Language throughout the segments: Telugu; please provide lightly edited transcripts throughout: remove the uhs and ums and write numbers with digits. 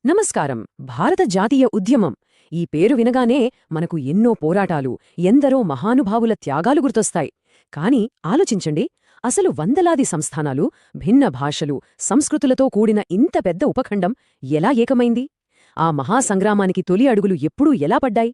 నమస్కారం. భారత జాతీయ ఉద్యమం ఈ పేరు వినగానే మనకు ఎన్నో పోరాటాలు, ఎందరో మహానుభావుల త్యాగాలు గుర్తొస్తాయి. కాని ఆలోచించండి, అసలు వందలాది సంస్థానాలు, భిన్న భాషలు, సంస్కృతులతో కూడిన ఇంత పెద్ద ఉపఖండం ఎలా ఏకమైంది? ఆ మహాసంగ్రామానికి తొలి అడుగులు ఎప్పుడూ ఎలా పడ్డాయి?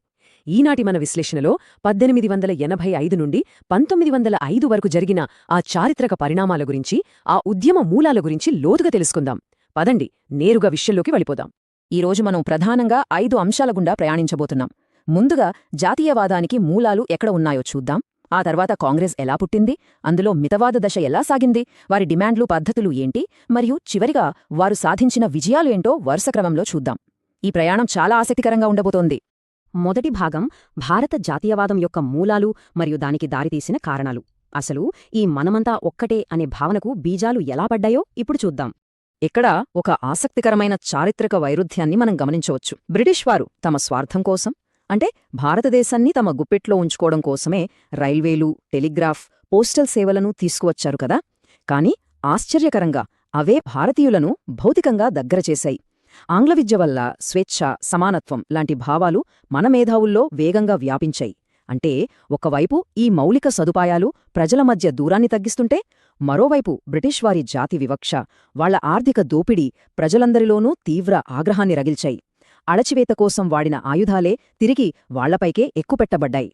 ఈనాటి మన విశ్లేషణలో 1885 నుండి 1905 వరకు జరిగిన ఆ చారిత్రక పరిణామాల గురించి, ఆ ఉద్యమ మూలాల గురించి లోతుగా తెలుసుకుందాం. పదండి, నేరుగా విషయంలోకి వెళ్ళిపోదాం. ఈరోజు మనం ప్రధానంగా 5 అంశాల గుండా ప్రయాణించబోతున్నాం. ముందుగా జాతీయవాదానికి మూలాలు ఎక్కడ ఉన్నాయో చూద్దాం. ఆ తర్వాత కాంగ్రెస్ ఎలా పుట్టింది, అందులో మితవాద దశ ఎలా సాగింది, వారి డిమాండ్లు, పద్ధతులు ఏంటి, మరియు చివరిగా వారు సాధించిన విజయాలు ఏంటో వరుసక్రమంలో చూద్దాం. ఈ ప్రయాణం చాలా ఆసక్తికరంగా ఉండబోతోంది. మొదటి భాగం భారత జాతీయవాదం యొక్క మూలాలు మరియు దానికి దారితీసిన కారణాలు. అసలు ఈ మనమంతా ఒక్కటే అనే భావనకు బీజాలు ఎలా పడ్డాయో ఇప్పుడు చూద్దాం. ఇక్కడ ఒక ఆసక్తికరమైన చారిత్రక వైరుధ్యాన్ని మనం గమనించవచ్చు. బ్రిటిష్ వారు తమ స్వార్థం కోసం, అంటే భారతదేశాన్ని తమ గుప్పెట్లో ఉంచుకోవడం కోసమే రైల్వేలు, టెలిగ్రాఫ్, పోస్టల్ సేవలను తీసుకువచ్చారు కదా. కాని ఆశ్చర్యకరంగా అవే భారతీయులను భౌతికంగా దగ్గరచేశాయి. ఆంగ్ల విద్య వల్ల స్వేచ్ఛ, సమానత్వం లాంటి భావాలు మన మేధావుల్లో వేగంగా వ్యాపించాయి. అంటే ఒకవైపు ఈ మౌలిక సదుపాయాలు ప్రజల మధ్య దూరాన్ని తగ్గిస్తుంటే, మరోవైపు బ్రిటిష్ వారి జాతి వివక్ష, వాళ్ల ఆర్థిక దోపిడీ ప్రజలందరిలోనూ తీవ్ర ఆగ్రహాన్ని రగిల్చాయి. అణచివేత కోసం వాడిన ఆయుధాలే తిరిగి వాళ్లపైకే ఎక్కుపెట్టబడ్డాయి.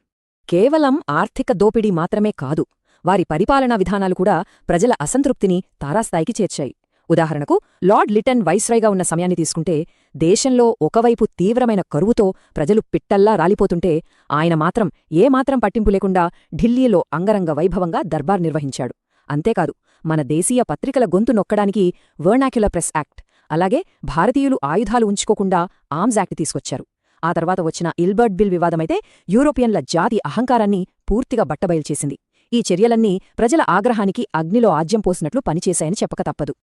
కేవలం ఆర్థిక దోపిడీ మాత్రమే కాదు, వారి పరిపాలనా విధానాలు కూడా ప్రజల అసంతృప్తిని తారాస్థాయికి చేర్చాయి. ఉదాహరణకు, లార్డ్ లిటన్ వైస్రాయ్గా ఉన్న సమయాన్ని తీసుకుంటే, దేశంలో ఒకవైపు తీవ్రమైన కరువుతో ప్రజలు పిట్టల్లా రాలిపోతుంటే, ఆయన మాత్రం ఏమాత్రం పట్టింపు లేకుండా ఢిల్లీలో అంగరంగ వైభవంగా దర్బార్ నిర్వహించాడు. అంతేకాదు, మన దేశీయ పత్రికల గొంతు నొక్కడానికి వర్నాక్యులర్ ప్రెస్ యాక్ట్, అలాగే భారతీయులు ఆయుధాలు ఉంచుకోకుండా ఆర్మ్స్ యాక్ట్ తీసుకొచ్చారు. ఆ తర్వాత వచ్చిన ఇల్బర్ట్ బిల్ వివాదమైతే యూరోపియన్ల జాతి అహంకారాన్ని పూర్తిగా బట్టబయల్చేసింది. ఈ చర్యలన్నీ ప్రజల ఆగ్రహానికి అగ్నిలో ఆజ్యం పోసినట్లు పనిచేశాయని చెప్పక తప్పదు.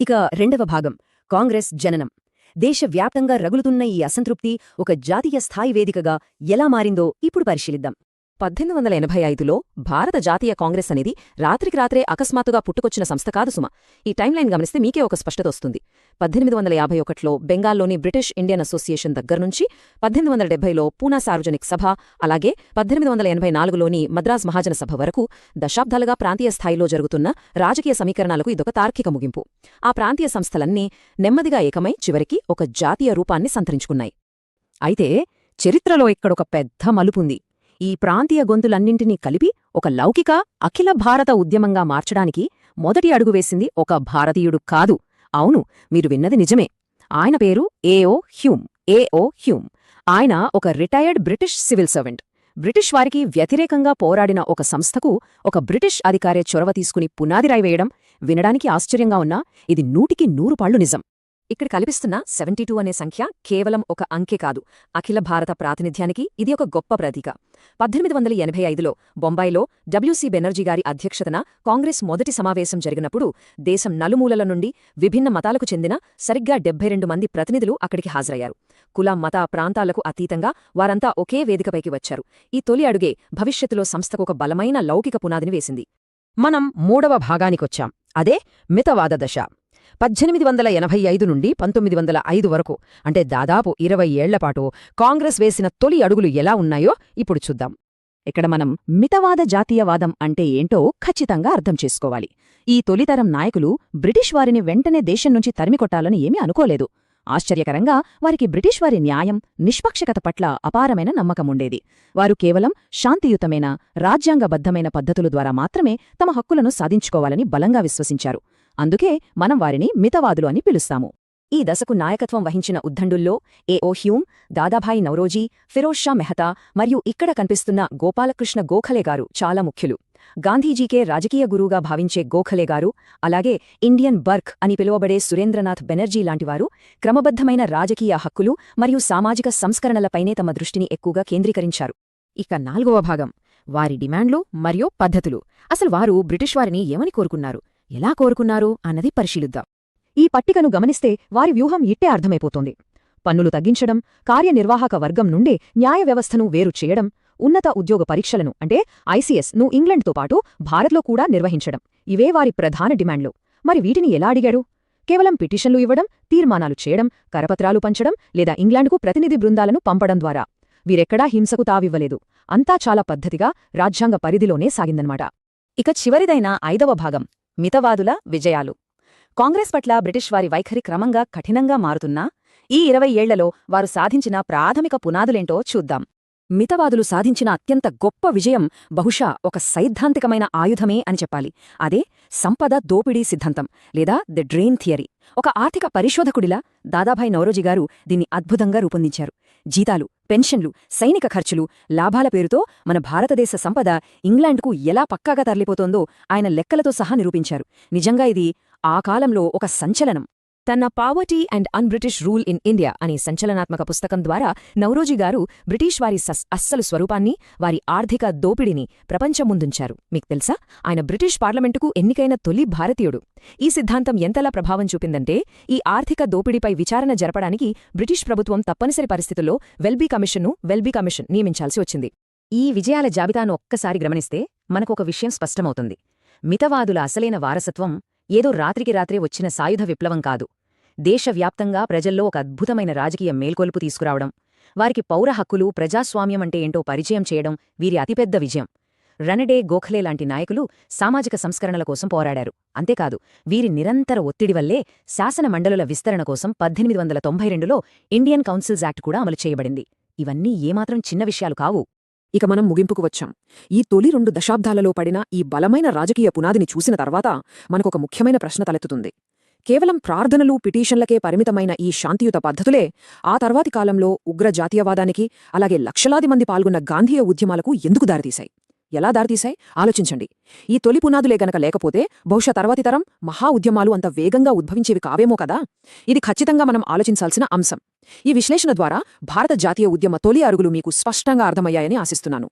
ఇక రెండవ భాగం, కాంగ్రెస్ జననం. దేశవ్యాప్తంగా రగులుతున్న ఈ అసంతృప్తి ఒక జాతీయ స్థాయి వేదికగా ఎలా మారిందో ఇప్పుడు పరిశీలిద్దాం. 1885లో భారత జాతీయ కాంగ్రెస్ అనేది రాత్రికి రాత్రే అకస్మాత్తుగా పుట్టుకొచ్చిన సంస్థ కాదు సుమ. ఈ టైంలైన్ గమనిస్తే మీకే ఒక స్పష్టత వస్తుంది. 1851లో బెంగాల్లోని బ్రిటిష్ ఇండియన్ అసోసియేషన్ దగ్గర్నుంచి 1870లో పూనా సార్వజనిక్ సభ, అలాగే 1884లోని మద్రాస్ మహాజన సభ వరకు దశాబ్దాలుగా ప్రాంతీయ స్థాయిలో జరుగుతున్న రాజకీయ సమీకరణాలకు ఇదొక తార్కిక ముగింపు. ఆ ప్రాంతీయ సంస్థలన్నీ నెమ్మదిగా ఏకమై చివరికి ఒక జాతీయ రూపాన్ని సంతరించుకున్నాయి. అయితే చరిత్రలో ఇక్కడొక పెద్ద మలుపుంది. ఈ ప్రాంతీయ గొంతులన్నింటినీ కలిపి ఒక లౌకిక అఖిల భారత ఉద్యమంగా మార్చడానికి మొదటి అడుగు వేసింది ఒక భారతీయుడు కాదు. అవును, మీరు విన్నది నిజమే. ఆయన పేరు ఏఓ హ్యూమ్. ఆయన ఒక retired British civil servant. British వారికి వ్యతిరేకంగా పోరాడిన ఒక సంస్థకు ఒక బ్రిటిష్ అధికారే చొరవ తీసుకుని పునాది రాయివేయడం వినడానికి ఆశ్చర్యంగా ఉన్నా ఇది 100కి 100 నిజం. ఇక్కడ కల్పిస్తున్న 72 అనే సంఖ్య కేవలం ఒక అంకె కాదు, అఖిల భారత ప్రాతినిధ్యానికి ఇది ఒక గొప్ప ప్రతీక. 1885లో బొంబాయిలో డబ్ల్యూసీ బెనర్జీ గారి అధ్యక్షతన కాంగ్రెస్ మొదటి సమావేశం జరిగినప్పుడు దేశం నలుమూలల నుండి విభిన్న మతాలకు చెందిన సరిగ్గా 72 మంది ప్రతినిధులు అక్కడికి హాజరయ్యారు. కుల, మత, ప్రాంతాలకు అతీతంగా వారంతా ఒకే వేదికపైకి వచ్చారు. ఈ తొలి అడుగే భవిష్యత్తులో సంస్థకు ఒక బలమైన లౌకిక పునాదిని వేసింది. మనం మూడవ భాగానికొచ్చాం. అదే మితవాద దశ. 1885 నుండి 1905 వరకు, అంటే దాదాపు 20 ఏళ్లపాటు కాంగ్రెస్ వేసిన తొలి అడుగులు ఎలా ఉన్నాయో ఇప్పుడు చూద్దాం. ఇక్కడ మనం మితవాద జాతీయవాదం అంటే ఏంటో ఖచ్చితంగా అర్థం చేసుకోవాలి. ఈ తొలితరం నాయకులు బ్రిటిష్ వారిని వెంటనే దేశం నుంచి తరిమికొట్టాలని ఏమీ అనుకోలేదు. ఆశ్చర్యకరంగా వారికి బ్రిటిష్ వారి న్యాయం, నిష్పక్షకత పట్ల అపారమైన నమ్మకముండేది. వారు కేవలం శాంతియుతమైన, రాజ్యాంగబద్ధమైన పద్ధతుల ద్వారా మాత్రమే తమ హక్కులను సాధించుకోవాలని బలంగా విశ్వసించారు. అందుకే మనం వారిని మితవాదులు అని పిలుస్తాము. ఈ దశకు నాయకత్వం వహించిన ఉద్దండుల్లో ఏఓ హ్యూమ్, దాదాభాయి నౌరోజీ, ఫిరోజ్ షా మెహతా మరియు ఇక్కడ కనిపిస్తున్న గోపాలకృష్ణ గోఖలే గారు చాలా ముఖ్యులు. గాంధీజీకే రాజకీయ గురువుగా భావించే గోఖలే గారు, అలాగే ఇండియన్ బర్క్ అని పిలువబడే సురేంద్రనాథ్ బెనర్జీ లాంటివారు క్రమబద్ధమైన రాజకీయ హక్కులు మరియు సామాజిక సంస్కరణలపైనే తమ దృష్టిని ఎక్కువగా కేంద్రీకరించారు. ఇక 4వ భాగం, వారి డిమాండ్లు మరియు పద్ధతులు. అసలు వారు బ్రిటిష్ వారిని ఏమని కోరుకున్నారు, ఎలా కోరుకున్నారు అన్నది పరిశీలిద్దాం. ఈ పట్టికను గమనిస్తే వారి వ్యూహం ఇట్టే అర్థమైపోతోంది. పన్నులు తగ్గించడం, కార్యనిర్వాహక వర్గం నుండే న్యాయ వ్యవస్థను వేరు చేయడం, ఉన్నత ఉద్యోగ పరీక్షలను అంటే ఐసీఎస్ ను ఇంగ్లండ్తో పాటు భారత్లో కూడా నిర్వహించడం, ఇవే వారి ప్రధాన డిమాండ్లు. మరి వీటిని ఎలా అడిగాడు? కేవలం పిటిషన్లు ఇవ్వడం, తీర్మానాలు చేయడం, కరపత్రాలు పంచడం లేదా ఇంగ్లాండ్కు ప్రతినిధి బృందాలను పంపడం ద్వారా వీరెక్కడా హింసకు తావివ్వలేదు. అంతా చాలా పద్ధతిగా రాజ్యాంగ పరిధిలోనే సాగిందన్నమాట. ఇక చివరిదైన 5వ భాగం మితవాదుల విజయాలు. కాంగ్రెస్ పట్ల బ్రిటిష్ వారి వైఖరి క్రమంగా కఠినంగా మారుతున్నా ఈ 20 ఏళ్లలో వారు సాధించిన ప్రాథమిక పునాదులేంటో చూద్దాం. మితవాదులు సాధించిన అత్యంత గొప్ప విజయం బహుశా ఒక సైద్ధాంతికమైన ఆయుధమే అని చెప్పాలి. అదే సంపద దోపిడీ సిద్ధాంతం లేదా ది డ్రెయిన్ థియరీ. ఒక ఆర్థిక పరిశోధకుడిలా దాదాభాయ్ నౌరోజీ గారు దీన్ని అద్భుతంగా రూపొందించారు. జీతాలు, పెన్షన్లు, సైనిక ఖర్చులు, లాభాల పేరుతో మన భారతదేశ సంపద ఇంగ్లాండ్కు ఎలా పక్కాగా తరలిపోతోందో ఆయన లెక్కలతో సహా నిరూపించారు. నిజంగా ఇది ఆ కాలంలో ఒక సంచలనం. తన poverty and un-British rule in India అనే సంచలనాత్మక పుస్తకం ద్వారా నౌరోజీ గారు బ్రిటిష్ వారి అస్సలు స్వరూపాన్ని, వారి ఆర్థిక దోపిడీని ప్రపంచం ముందుంచారు. మీకు తెలుసా, ఆయన బ్రిటిష్ పార్లమెంటుకు ఎన్నికైన తొలి భారతీయుడు. ఈ సిద్ధాంతం ఎంతలా ప్రభావం చూపిందంటే, ఈ ఆర్థిక దోపిడీపై విచారణ జరపడానికి బ్రిటిష్ ప్రభుత్వం తప్పనిసరి పరిస్థితుల్లో వెల్బీ కమిషన్ నియమించాల్సి వచ్చింది. ఈ విజయాల జాబితాను ఒక్కసారి గమనిస్తే మనకొక విషయం స్పష్టమవుతుంది. మితవాదుల అసలైన వారసత్వం ఏదో రాత్రికి రాత్రే వచ్చిన సాయుధ విప్లవం కాదు. దేశవ్యాప్తంగా ప్రజల్లో ఒక అద్భుతమైన రాజకీయ మేల్కొల్పు తీసుకురావడం, వారికి పౌర హక్కులు, ప్రజాస్వామ్యం అంటే ఏంటో పరిచయం చేయడం వీరి అతిపెద్ద విజయం. రనడే గోఖలే లాంటి నాయకులు సామాజిక సంస్కరణల కోసం పోరాడారు. అంతేకాదు, వీరి నిరంతర ఒత్తిడి వల్లే శాసన మండలుల విస్తరణ కోసం 1892లో ఇండియన్ కౌన్సిల్స్ యాక్ట్ కూడా అమలు చేయబడింది. ఇవన్నీ ఏమాత్రం చిన్న విషయాలు కావు. ఇక మనం ముగింపుకు వచ్చాం. ఈ తొలి 2 దశాబ్దాలలో పడిన ఈ బలమైన రాజకీయ పునాదిని చూసిన తర్వాత మనకొక ముఖ్యమైన ప్రశ్న తలెత్తుతుంది. కేవలం ప్రార్థనలు, పిటిషన్లకే పరిమితమైన ఈ శాంతియుత పద్ధతులే ఆ తర్వాతి కాలంలో ఉగ్ర జాతీయవాదానికి, అలాగే లక్షలాది మంది పాల్గొన్న గాంధీయ ఉద్యమాలకు ఎందుకు దారితీశాయి? ఎలా దారితీశాయి ఆలోచించండి. ఈ తొలి పునాదులే గనక లేకపోతే బహుశా తర్వాతి తరం మహా ఉద్యమాలు అంత వేగంగా ఉద్భవించేవి కావేమో కదా. ఇది ఖచ్చితంగా మనం ఆలోచించాల్సిన అంశం. ఈ విశ్లేషణ ద్వారా భారత జాతీయ ఉద్యమ తొలి అరుగులు మీకు స్పష్టంగా అర్థమయ్యాయని ఆశిస్తున్నాను.